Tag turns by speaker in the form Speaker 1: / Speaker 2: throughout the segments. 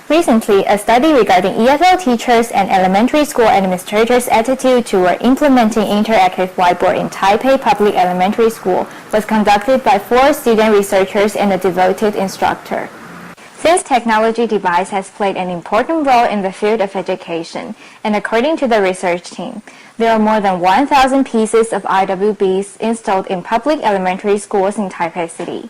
Speaker 1: Recently, a study regarding EFL teachers and elementary school administrators' attitude toward implementing interactive whiteboard in Taipei Public Elementary School was conducted by 4 student researchers and a devoted instructor. Since technology device has played an important role in the field of education, and according to the research team, there are more than 1,000 pieces of IWBs installed in public elementary schools in Taipei City.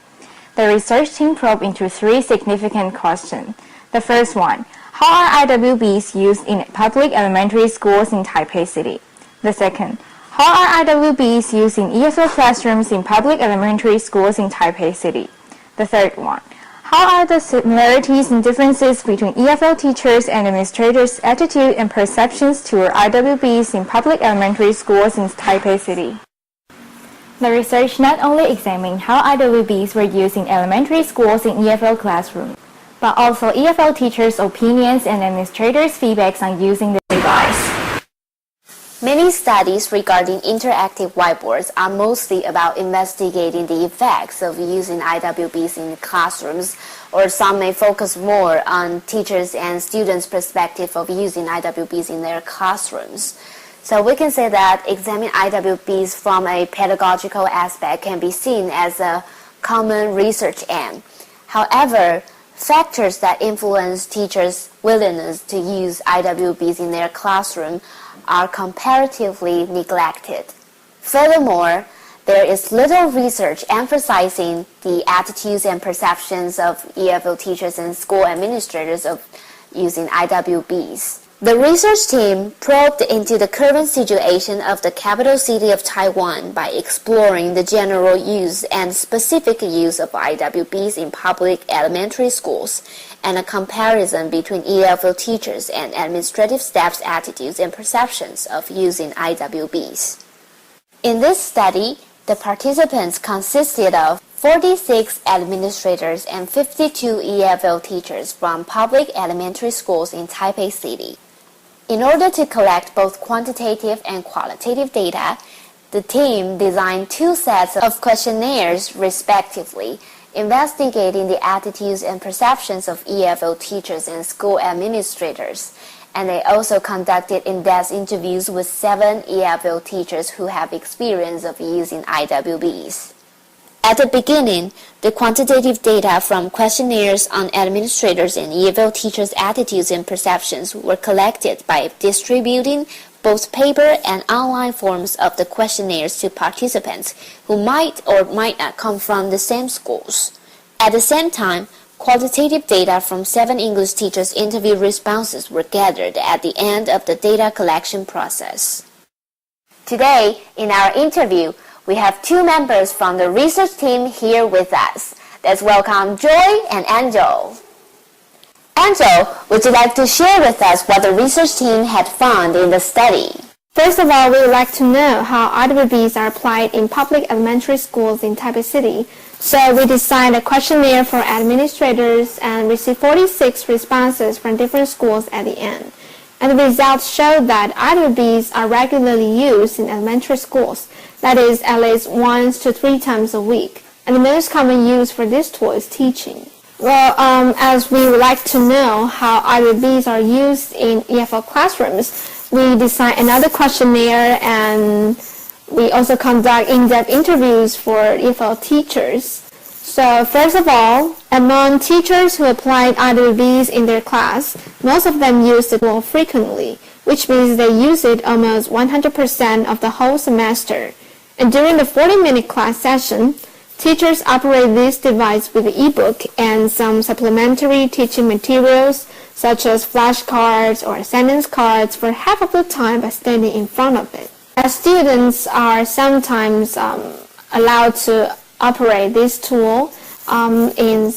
Speaker 1: The research team probed into 3 significant questions. The first one, how are IWBs used in public elementary schools in Taipei City? The second, how are IWBs used in EFL classrooms in public elementary schools in Taipei City? The third one, how are the similarities and differences between EFL teachers and administrators' attitude and perceptions toward IWBs in public elementary schools in Taipei City? The research not only examined how IWBs were used in elementary schools in EFL classrooms, but also EFL teachers' opinions and administrators' feedbacks on using the device.
Speaker 2: Many studies regarding interactive whiteboards are mostly about investigating the effects of using IWBs in classrooms, or some may focus more on teachers' and students' perspective of using IWBs in their classrooms. So we can say that examining IWBs from a pedagogical aspect can be seen as a common research aim. However, factors that influence teachers' willingness to use IWBs in their classroom are comparatively neglected. Furthermore, there is little research emphasizing the attitudes and perceptions of EFL teachers and school administrators of using IWBs. The research team probed into the current situation of the capital city of Taiwan by exploring the general use and specific use of IWBs in public elementary schools, and a comparison between EFL teachers and administrative staff's attitudes and perceptions of using IWBs. In this study, the participants consisted of 46 administrators and 52 EFL teachers from public elementary schools in Taipei City. In order to collect both quantitative and qualitative data, the team designed 2 sets of questionnaires respectively, investigating the attitudes and perceptions of EFL teachers and school administrators, and they also conducted in-depth interviews with 7 EFL teachers who have experience of using IWBs. At the beginning, the quantitative data from questionnaires on administrators and EFL teachers' attitudes and perceptions were collected by distributing both paper and online forms of the questionnaires to participants who might or might not come from the same schools. At the same time, qualitative data from 7 English teachers' interview responses were gathered at the end of the data collection process. Today, in our interview, we have 2 members from the research team here with us. Let's welcome Joy and Angel. Angel, would you like to share with us what the research team had found in the study?
Speaker 3: First of all, we would like to know how IWBs are applied in public elementary schools in Taipei City. So we designed a questionnaire for administrators and received 46 responses from different schools at the end. And the results showed that IWBs are regularly used in elementary schools, that is, at least 1 to 3 times a week. And the most common use for this tool is teaching. Well, as we would like to know how IWBs are used in EFL classrooms, we designed another questionnaire, and we also conduct in-depth interviews for EFL teachers. So first of all, among teachers who applied IWBs in their class, most of them used it more frequently, which means they use it almost 100% of the whole semester. And during the 40-minute class session, teachers operate this device with the e-book and some supplementary teaching materials, such as flashcards or sentence cards, for half of the time by standing in front of it. As students are sometimes allowed to operate this tool in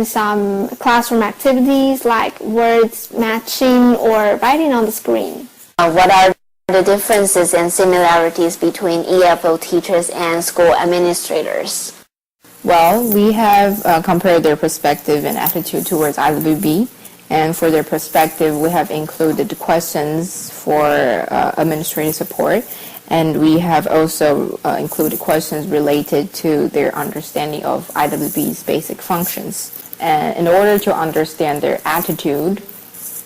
Speaker 3: some classroom activities like words matching or writing on the screen.
Speaker 2: What are the differences and similarities between EFL teachers and school administrators?
Speaker 4: Well, we have compared their perspective and attitude towards IWB, and for their perspective, we have included questions for administrative support, and we have also included questions related to their understanding of IWB's basic functions. And in order to understand their attitude,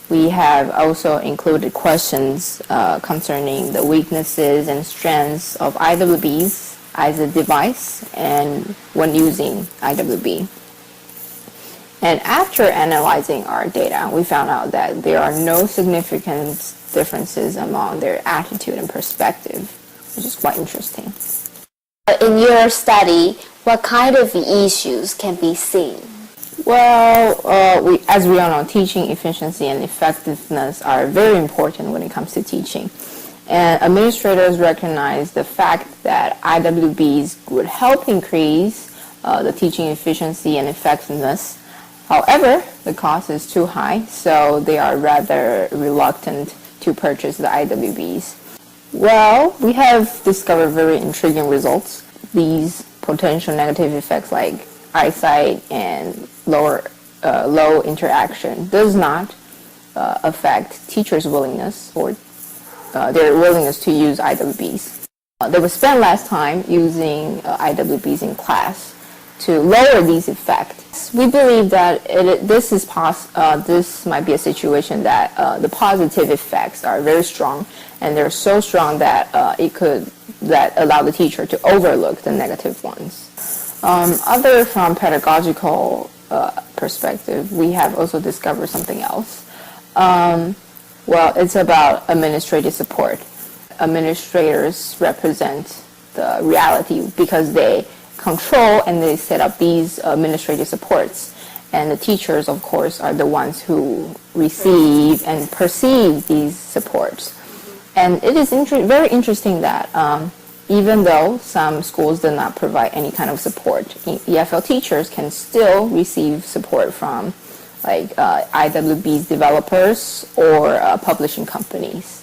Speaker 4: we have also included questions concerning the weaknesses and strengths of IWBs as a device and when using IWB. And after analyzing our data, we found out that there are no significant differences among their attitude and perspective, which is quite interesting.
Speaker 2: In your study, what kind of issues can be seen?
Speaker 4: Well, as we all know, teaching efficiency and effectiveness are very important when it comes to teaching. And administrators recognize the fact that IWBs would help increase the teaching efficiency and effectiveness. However, the cost is too high, so they are rather reluctant to purchase the IWBs. Well, we have discovered very intriguing results. These potential negative effects like eyesight and low interaction does not affect teachers' willingness or their willingness to use IWBs. They were spent last time using IWBs in class to lower these effects. We believe that this might be a situation that the positive effects are very strong, and they're so strong that that allow the teacher to overlook the negative ones. Other from pedagogical perspective, we have also discovered something else. Well, it's about administrative support. Administrators represent the reality because they control and they set up these administrative supports. And the teachers, of course, are the ones who receive and perceive these supports. And it is very interesting that even though some schools do not provide any kind of support, EFL teachers can still receive support from IWB's developers or publishing companies.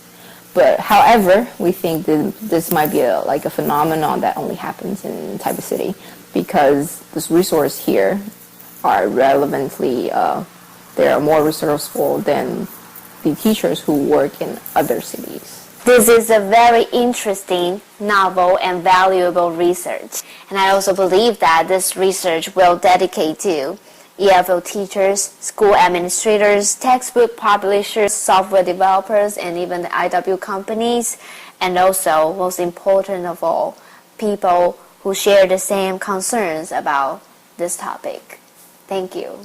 Speaker 4: But however, we think this might be a phenomenon that only happens in Taipei City because this resource here are relevantly, they are more resourceful than the teachers who work in other cities.
Speaker 2: This is a very interesting, novel, and valuable research. And I also believe that this research will dedicate to EFL teachers, school administrators, textbook publishers, software developers, and even the IW companies, and also, most important of all, people who share the same concerns about this topic. Thank you.